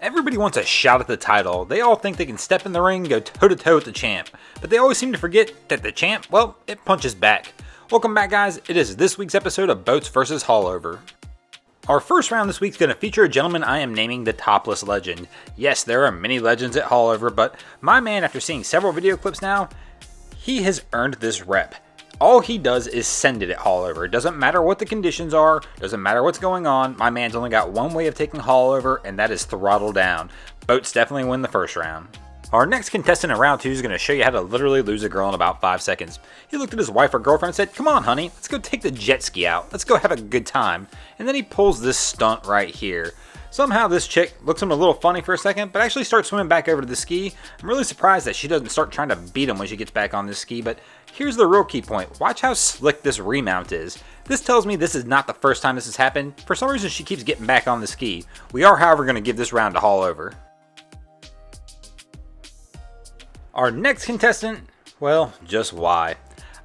Everybody wants a shot at the title. They all think they can step in the ring and go toe-to-toe with the champ. But they always seem to forget that the champ, well, it punches back. Welcome back, guys. It is this week's episode of Boats vs. Haulover. Our first round this week is going to feature a gentleman I am naming the Topless Legend. Yes, there are many legends at Haulover, but my man, after seeing several video clips now, he has earned this rep. All he does is send it at Haulover. It doesn't matter what the conditions are, doesn't matter what's going on. My man's only got one way of taking Haulover, and that is throttle down. Boats definitely win the first round. Our next contestant in round 2 is going to show you how to literally lose a girl in about 5 seconds. He looked at his wife or girlfriend and said, "Come on, honey, let's go take the jet ski out. Let's go have a good time." And then he pulls this stunt right here. Somehow this chick looks at him a little funny for a second, but actually starts swimming back over to the ski. I'm really surprised that she doesn't start trying to beat him when she gets back on this ski, but here's the real key point. Watch how slick this remount is. This tells me this is not the first time this has happened. For some reason, she keeps getting back on the ski. We are, however, going to give this round to Haulover. Our next contestant, well, just why?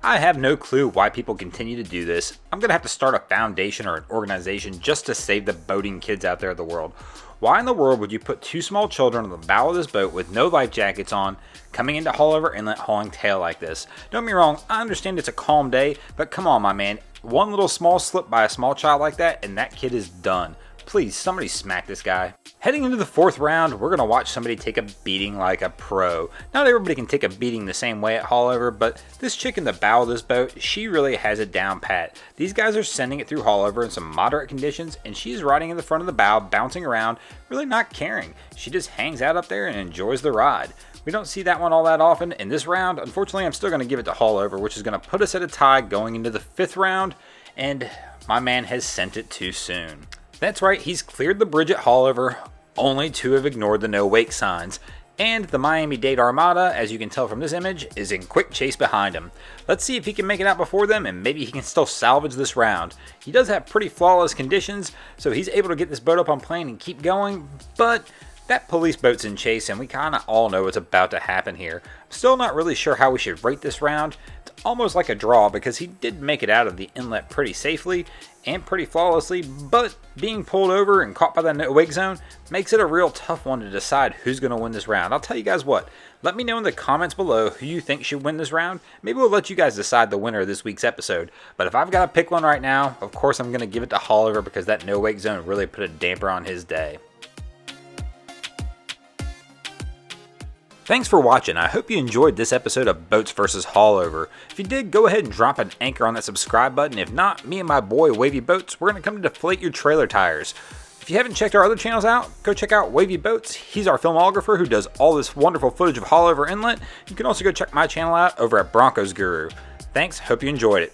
I have no clue why people continue to do this. I'm going to have to start a foundation or an organization just to save the boating kids out there in the world. Why in the world would you put 2 small children on the bow of this boat with no life jackets on, coming into Haulover Inlet hauling tail like this? Don't get me wrong, I understand it's a calm day, but come on, my man. One little small slip by a small child like that, and that kid is done. Please, somebody smack this guy. Heading into the 4th round, we're going to watch somebody take a beating like a pro. Not everybody can take a beating the same way at Haulover, but this chick in the bow of this boat, she really has it down pat. These guys are sending it through Haulover in some moderate conditions, and she's riding in the front of the bow, bouncing around, really not caring. She just hangs out up there and enjoys the ride. We don't see that one all that often. In this round, unfortunately, I'm still going to give it to Haulover, which is going to put us at a tie going into the 5th round, and my man has sent it too soon. That's right, he's cleared the bridge at Haulover, only to have ignored the no wake signs. And the Miami-Dade Armada, as you can tell from this image, is in quick chase behind him. Let's see if he can make it out before them, and maybe he can still salvage this round. He does have pretty flawless conditions, so he's able to get this boat up on plane and keep going, but that police boat's in chase, and we kind of all know what's about to happen here. I'm still not really sure how we should rate this round. It's almost like a draw because he did make it out of the inlet pretty safely and pretty flawlessly, but being pulled over and caught by the no wake zone makes it a real tough one to decide who's going to win this round. I'll tell you guys what, let me know in the comments below who you think should win this round. Maybe we'll let you guys decide the winner of this week's episode, but if I've got to pick one right now, of course I'm going to give it to Haulover because that no wake zone really put a damper on his day. Thanks for watching. I hope you enjoyed this episode of Boats vs. Haulover. If you did, go ahead and drop an anchor on that subscribe button. If not, me and my boy Wavy Boats, we're going to come to deflate your trailer tires. If you haven't checked our other channels out, go check out Wavy Boats. He's our filmographer who does all this wonderful footage of Haulover Inlet. You can also go check my channel out over at Broncos Guru. Thanks, hope you enjoyed it.